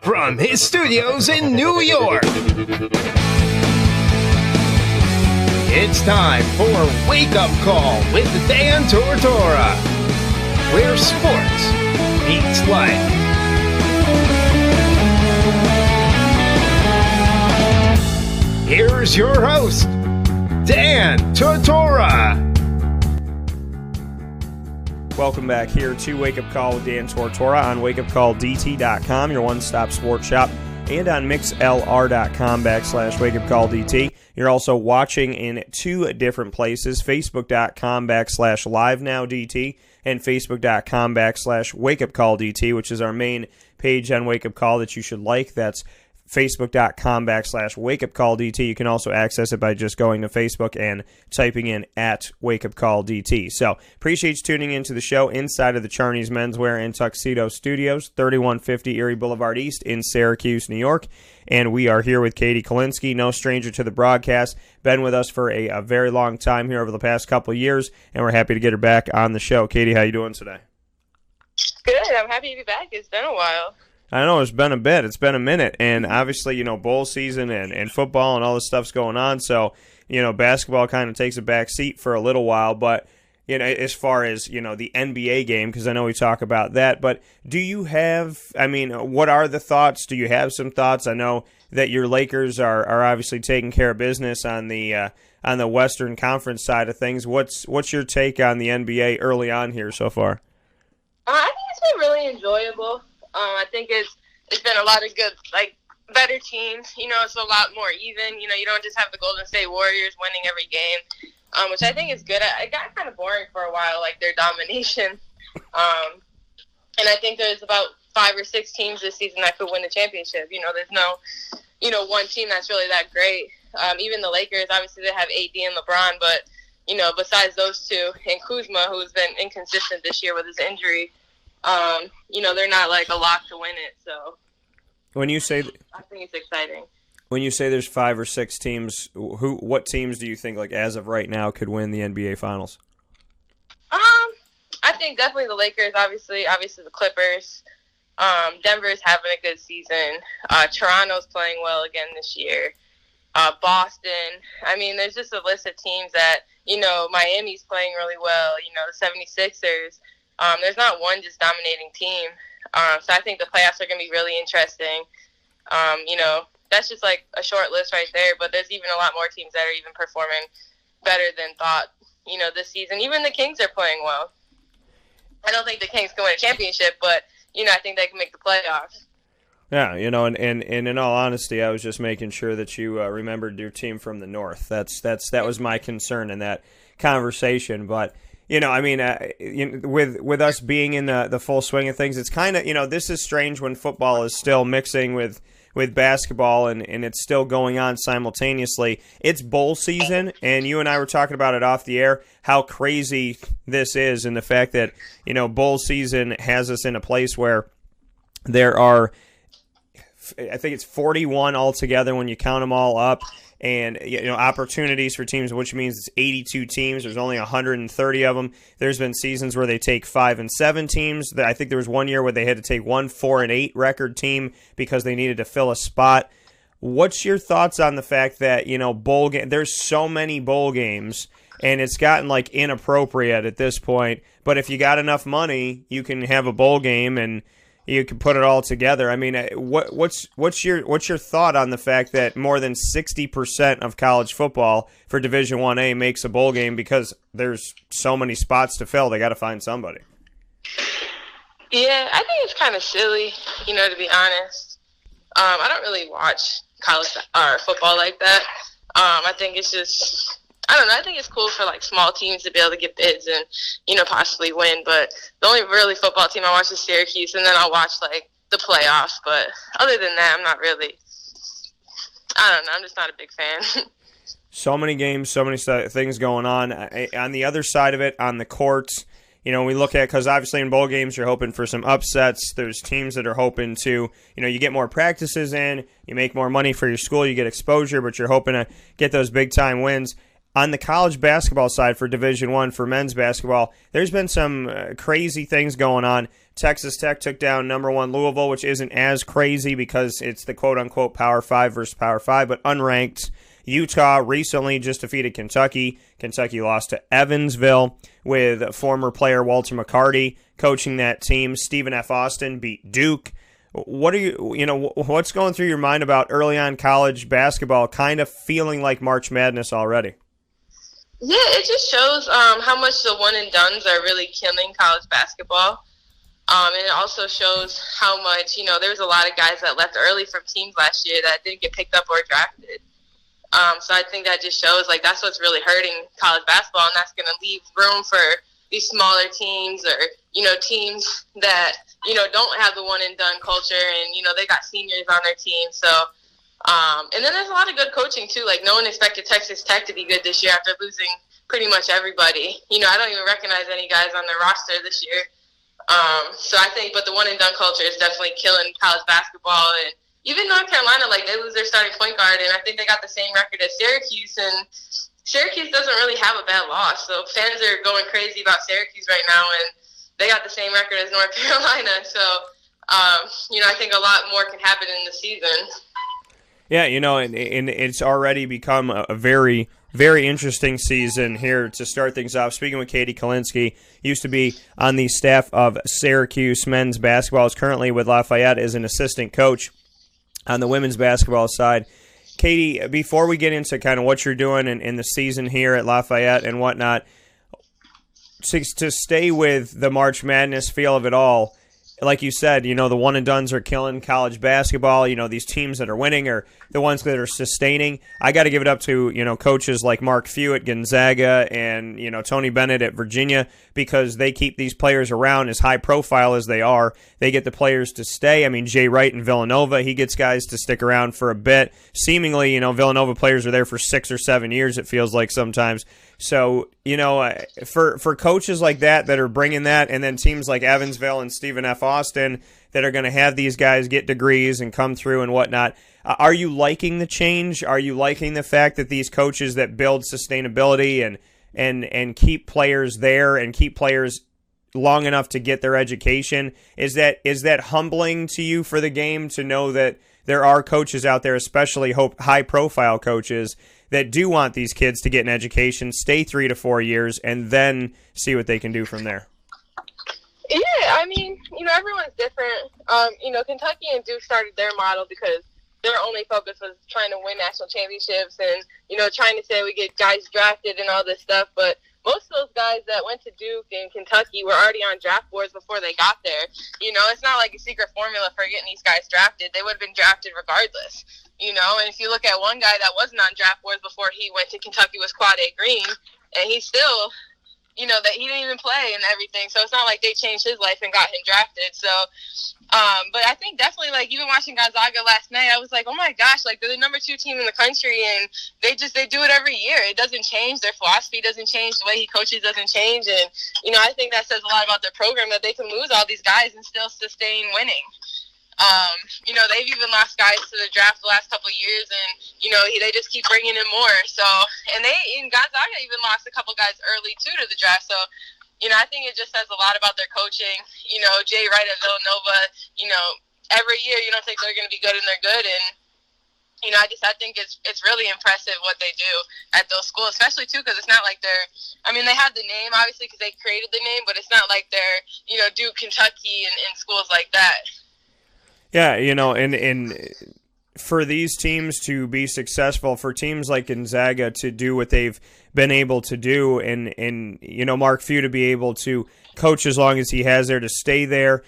from his studios in New York, it's time for Wake Up Call with Dan Tortora, where sports meets life. Here's your host, Dan Tortora. Welcome back here to Wake Up Call with Dan Tortora on wakeupcalldt.com, your one-stop sports shop, and on mixlr.com/wakeupcalldt. You're also watching in two different places, facebook.com/livenowdt and facebook.com/wakeupcalldt, which is our main page on Wake Up Call that you should like. That's facebook.com/wakeupcalldt. You can also access it by just going to Facebook and typing in at wakeupcalldt. So appreciate you tuning into the show inside of the Charney's Menswear and Tuxedo Studios, 3150 Erie Boulevard East in Syracuse, New York. And we are here with Katie Kolinski, no stranger to the broadcast. Been with us for a very long time here over the past couple of years, and we're happy to get her back on the show. Katie, how you doing today? Good. I'm happy to be back. It's been a while. I know it's been a bit. It's been a minute. And obviously, bowl season and football and all this stuff's going on. So, basketball kind of takes a back seat for a little while. But, as far as, the NBA game, because I know we talk about that. But do you have, what are the thoughts? Do you have some thoughts? I know that your Lakers are obviously taking care of business on the Western Conference side of things. What's your take on the NBA early on here so far? I think it's been really enjoyable. I think it's been a lot of good, better teams. It's a lot more even. You don't just have the Golden State Warriors winning every game, which I think is good. It got kind of boring for a while, their domination. And I think there's about 5 or 6 teams this season that could win the championship. There's no, one team that's really that great. Even the Lakers, obviously they have AD and LeBron, but, besides those two, and Kuzma, who's been inconsistent this year with his injury, they're not a lock to win it. So when you say, I think it's exciting. When you say there's 5 or 6 teams, what teams do you think, as of right now, could win the NBA Finals? I think definitely the Lakers. Obviously the Clippers. Denver's having a good season. Toronto's playing well again this year. Boston. There's just a list of teams that Miami's playing really well. The 76ers. There's not one just dominating team. So I think the playoffs are going to be really interesting. That's just a short list right there, but there's even a lot more teams that are even performing better than thought, this season. Even the Kings are playing well. I don't think the Kings can win a championship, but, I think they can make the playoffs. Yeah, and in all honesty, I was just making sure that you remembered your team from the North. That was my concern in that conversation, but with us being in the full swing of things, it's kind of, this is strange when football is still mixing with basketball and it's still going on simultaneously. It's bowl season, and you and I were talking about it off the air, how crazy this is, and the fact that, bowl season has us in a place where there are, I think it's 41 altogether when you count them all up. And opportunities for teams, which means it's 82 teams. There's only 130 of them. There's been seasons where they take 5 and 7 teams. I think there was one year where they had to take 1 4-8 record team because they needed to fill a spot. What's your thoughts on the fact that bowl game? There's so many bowl games, and it's gotten inappropriate at this point. But if you got enough money, you can have a bowl game and you can put it all together. What's your thought on the fact that more than 60% of college football for Division 1A makes a bowl game because there's so many spots to fill? They got to find somebody. Yeah, I think it's kind of silly, to be honest. I don't really watch college or football like that. I think it's just, I don't know. I think it's cool for small teams to be able to get bids and, possibly win. But the only really football team I watch is Syracuse, and then I'll watch the playoffs. But other than that, I'm not really. I don't know. I'm just not a big fan. So many games, so many things going on. On the other side of it, on the courts, we look at, because obviously in bowl games you're hoping for some upsets. There's teams that are hoping to, you get more practices in, you make more money for your school, you get exposure, but you're hoping to get those big time wins. On the college basketball side for Division I, for men's basketball, there's been some crazy things going on. Texas Tech took down number 1 Louisville, which isn't as crazy because it's the quote-unquote Power 5 versus Power 5, but unranked. Utah recently just defeated Kentucky. Kentucky lost to Evansville with former player Walter McCarty coaching that team. Stephen F. Austin beat Duke. What are what's going through your mind about early on college basketball kind of feeling like March Madness already? Yeah, it just shows how much the one and dones are really killing college basketball. And it also shows how much, there was a lot of guys that left early from teams last year that didn't get picked up or drafted. So I think that just shows, that's what's really hurting college basketball, and that's going to leave room for these smaller teams or, teams that, don't have the one-and-done culture, and, they got seniors on their team. So, and then there's a lot of good coaching, too. No one expected Texas Tech to be good this year after losing pretty much everybody. I don't even recognize any guys on their roster this year. So I think, but the one-and-done culture is definitely killing college basketball. And even North Carolina, they lose their starting point guard, and I think they got the same record as Syracuse, and Syracuse doesn't really have a bad loss. So fans are going crazy about Syracuse right now, and they got the same record as North Carolina. So, I think a lot more can happen in the season. Yeah, and it's already become a very, very interesting season here to start things off. Speaking with Katie Kolinski, used to be on the staff of Syracuse men's basketball, is currently with Lafayette as an assistant coach on the women's basketball side. Katie, before we get into kind of what you're doing in the season here at Lafayette and whatnot, to stay with the March Madness feel of it all, like you said, the one-and-dones are killing college basketball. These teams that are winning are the ones that are sustaining. I got to give it up to, coaches like Mark Few at Gonzaga and, Tony Bennett at Virginia, because they keep these players around as high profile as they are. They get the players to stay. I mean, Jay Wright in Villanova, he gets guys to stick around for a bit. Seemingly, Villanova players are there for 6 or 7 years, it feels like sometimes. So, for coaches like that are bringing that, and then teams like Evansville and Stephen F. Austin that are going to have these guys get degrees and come through and whatnot, are you liking the change? Are you liking the fact that these coaches that build sustainability and keep players there and keep players long enough to get their education, is that humbling to you for the game to know that there are coaches out there, especially high-profile coaches, that do want these kids to get an education, stay 3 to 4 years, and then see what they can do from there? Yeah, I mean, everyone's different. Kentucky and Duke started their model because their only focus was trying to win national championships and, trying to say we get guys drafted and all this stuff. But most of those guys that went to Duke and Kentucky were already on draft boards before they got there. It's not like a secret formula for getting these guys drafted. They would have been drafted regardless. And if you look at one guy that wasn't on draft boards before he went to Kentucky was Quade Green, and he still, that he didn't even play and everything. So it's not like they changed his life and got him drafted. So, but I think definitely, even watching Gonzaga last night, I was like, oh my gosh, they're the number 2 team in the country, and they do it every year. It doesn't change. Their philosophy doesn't change. The way he coaches doesn't change. And, I think that says a lot about their program, that they can lose all these guys and still sustain winning. They've even lost guys to the draft the last couple of years, and, they just keep bringing in more. So, and Gonzaga even lost a couple guys early, too, to the draft. So, I think it just says a lot about their coaching. Jay Wright at Villanova, every year you don't think they're going to be good, and they're good. And, I think it's really impressive what they do at those schools, especially, too, because it's not like they have the name, obviously, because they created the name, but it's not like they're, Duke, Kentucky, and schools like that. Yeah, and for these teams to be successful, for teams like Gonzaga to do what they've been able to do, and Mark Few to be able to coach as long as he has there, to stay there,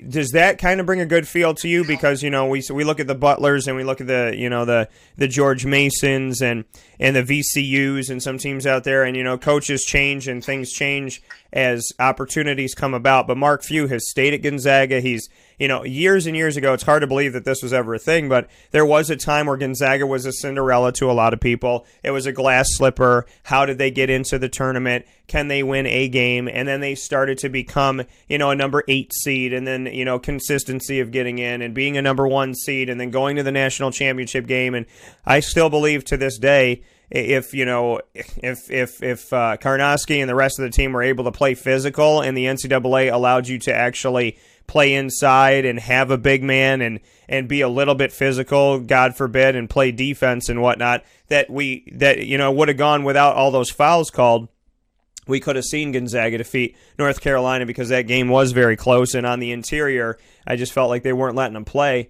does that kind of bring a good feel to you? Because we look at the Butlers and we look at the George Masons and the VCUs and some teams out there, and coaches change and things change as opportunities come about. But Mark Few has stayed at Gonzaga. He's years and years ago, it's hard to believe that this was ever a thing, but there was a time where Gonzaga was a Cinderella to a lot of people. It was a glass slipper. How did they get into the tournament? Can they win a game? And then they started to become, a number 8 seed, and then, consistency of getting in and being a number 1 seed and then going to the national championship game. And I still believe to this day, if Karnowski and the rest of the team were able to play physical and the NCAA allowed you to actually play inside and have a big man and be a little bit physical, God forbid, and play defense and whatnot, that would have gone without all those fouls called. We could have seen Gonzaga defeat North Carolina because that game was very close, and on the interior, I just felt like they weren't letting them play.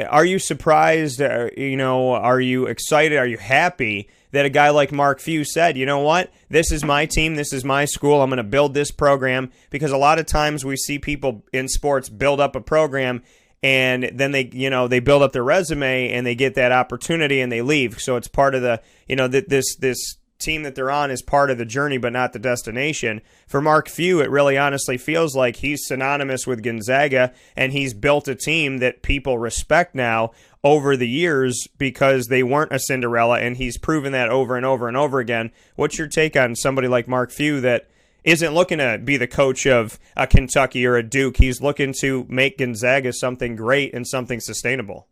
Are you surprised? Are you excited? Are you happy that a guy like Mark Few said, you know what, this is my team, this is my school, I'm going to build this program? Because a lot of times we see people in sports build up a program and then they build up their resume and they get that opportunity and they leave. So it's part of the, this team that they're on is part of the journey but not the destination. For Mark Few, it really honestly feels like he's synonymous with Gonzaga, and he's built a team that people respect now over the years because they weren't a Cinderella, and he's proven that over and over and over again. What's your take on somebody like Mark Few that isn't looking to be the coach of a Kentucky or a Duke? He's looking to make Gonzaga something great and something sustainable.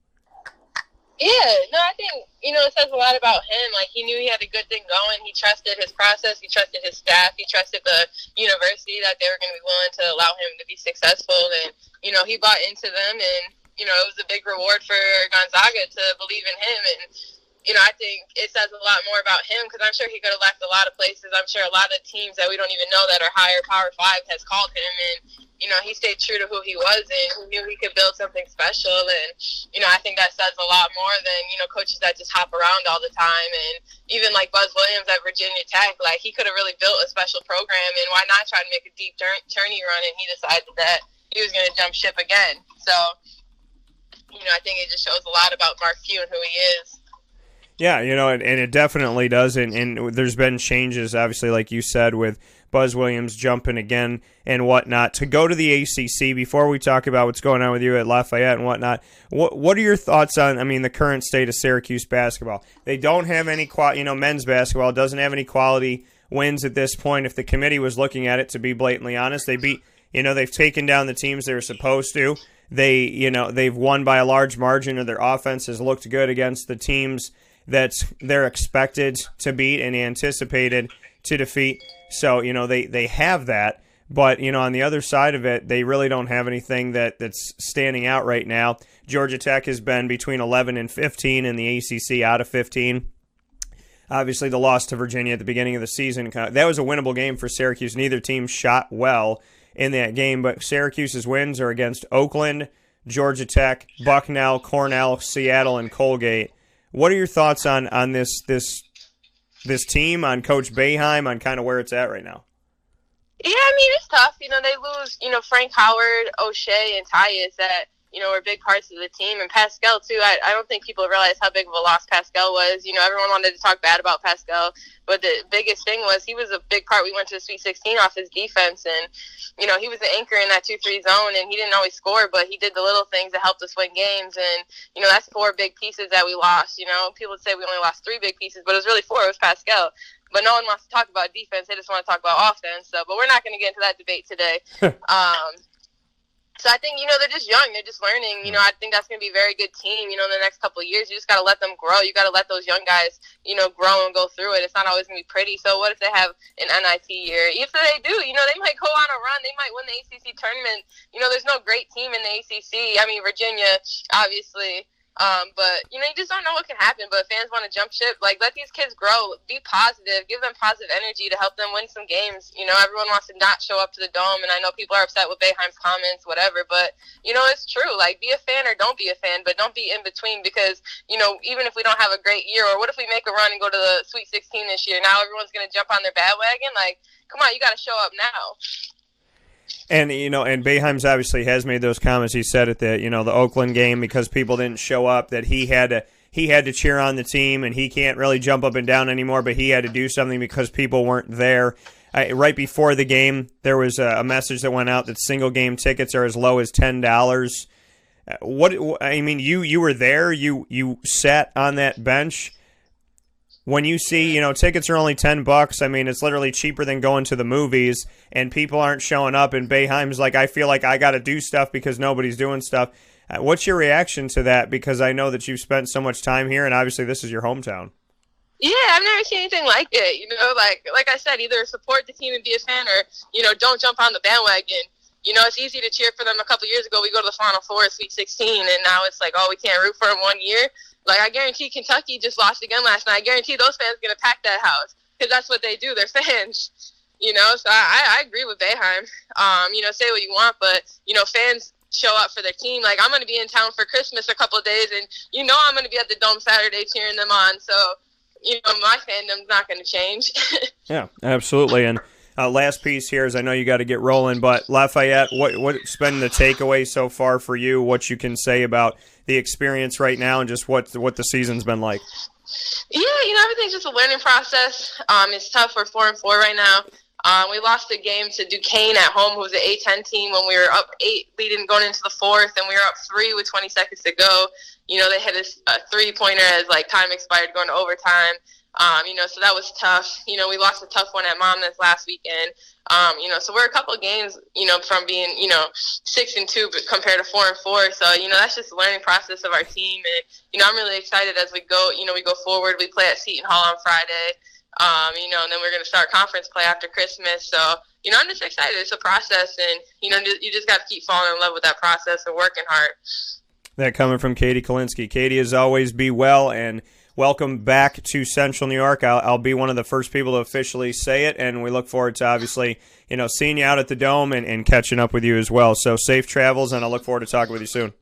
Yeah, no, I think, it says a lot about him. Like, he knew he had a good thing going. He trusted his process. He trusted his staff. He trusted the university that they were going to be willing to allow him to be successful. And, he bought into them. And, it was a big reward for Gonzaga to believe in him. And, I think it says a lot more about him because I'm sure he could have left a lot of places. I'm sure a lot of teams that we don't even know that are higher Power 5 has called him. And, he stayed true to who he was and he knew he could build something special. And, I think that says a lot more than, coaches that just hop around all the time. And even like Buzz Williams at Virginia Tech, like he could have really built a special program. And why not try to make a deep tourney run? And he decided that he was going to jump ship again. So, I think it just shows a lot about Mark Few and who he is. Yeah, and it definitely does. And there's been changes, obviously, like you said, with Buzz Williams jumping again and whatnot. To go to the ACC, before we talk about what's going on with you at Lafayette and whatnot, what are your thoughts on, the current state of Syracuse basketball? They don't have any, men's basketball doesn't have any quality wins at this point. If the committee was looking at it, to be blatantly honest, they beat, they've taken down the teams they were supposed to. They've won by a large margin, or their offense has looked good against the teams that they're expected to beat and anticipated to defeat. So, they have that. But, on the other side of it, they really don't have anything that's standing out right now. Georgia Tech has been between 11 and 15 in the ACC, out of 15. Obviously, the loss to Virginia at the beginning of the season, that was a winnable game for Syracuse. Neither team shot well in that game, but Syracuse's wins are against Oakland, Georgia Tech, Bucknell, Cornell, Seattle, and Colgate. What are your thoughts on this team, on Coach Boeheim, on kind of where it's at right now? Yeah, it's tough. They lose, Frank Howard, O'Shea, and Tyus that, were big parts of the team. And Pascal, too, I don't think people realize how big of a loss Pascal was. Everyone wanted to talk bad about Pascal, but the biggest thing was he was a big part. We went to the Sweet 16 off his defense, and, he was the anchor in that 2-3 zone, and he didn't always score, but he did the little things that helped us win games. And, that's 4 big pieces that we lost. People say we only lost 3 big pieces, but it was really 4. It was Pascal. But no one wants to talk about defense. They just want to talk about offense. So, but we're not going to get into that debate today. So I think, they're just young. They're just learning. I think that's going to be a very good team, in the next couple of years. You just got to let them grow. You got to let those young guys, grow and go through it. It's not always going to be pretty. So what if they have an NIT year? If they do, they might go on a run. They might win the ACC tournament. There's no great team in the ACC. Virginia, obviously. But, you just don't know what can happen. But fans want to jump ship. Like, let these kids grow. Be positive. Give them positive energy to help them win some games. Everyone wants to not show up to the Dome, and I know people are upset with Boeheim's comments, whatever. But, it's true. Like, be a fan or don't be a fan, but don't be in between because, even if we don't have a great year, or what if we make a run and go to the Sweet 16 this year? Now everyone's going to jump on their bandwagon? Like, come on, you got to show up now. And, and Boeheim's obviously has made those comments. He said at the Oakland game, because people didn't show up, that he had to cheer on the team, and he can't really jump up and down anymore, but he had to do something because people weren't there. right before the game, there was a message that went out that single game tickets are as low as $10. You were there. You sat on that bench. When you see, tickets are only $10. I mean, it's literally cheaper than going to the movies, and people aren't showing up. And Boeheim's like, I feel like I got to do stuff because nobody's doing stuff. What's your reaction to that? Because I know that you've spent so much time here, and obviously this is your hometown. Yeah, I've never seen anything like it. Like I said, either support the team and be a fan, or don't jump on the bandwagon. It's easy to cheer for them. A couple years ago, we go to the Final Four, Sweet 16, and now it's like, oh, we can't root for them 1 year. Like, I guarantee Kentucky just lost again last night. I guarantee those fans are going to pack that house because that's what they do. They're fans, So I agree with Boeheim. Say what you want, but, fans show up for their team. Like, I'm going to be in town for Christmas a couple of days, and I'm going to be at the Dome Saturday cheering them on. So, my fandom's not going to change. Yeah, absolutely. And last piece here is I know you got to get rolling, but Lafayette, what's been the takeaway so far for you? What you can say about the experience right now and just what the season's been like? Yeah, everything's just a learning process. It's tough. We're 4-4 right now. We lost a game to Duquesne at home, who was an A-10 team, when we were up 8 leading going into the fourth, and we were up 3 with 20 seconds to go. They hit a three-pointer as, time expired going to overtime. So that was tough. We lost a tough one at Monmouth last weekend. So we're a couple of games, from being, 6-2 compared to 4-4. So, that's just a learning process of our team. And, I'm really excited as we go, we go forward. We play at Seton Hall on Friday. And then we're going to start conference play after Christmas. So, I'm just excited. It's a process, and, you just got to keep falling in love with that process and working hard. That coming from Katie Kolinski. Katie, as always, be well, and welcome back to Central New York. I'll be one of the first people to officially say it, and we look forward to, obviously, seeing you out at the Dome and catching up with you as well. So safe travels, and I look forward to talking with you soon.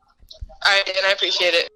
All right, and I appreciate it.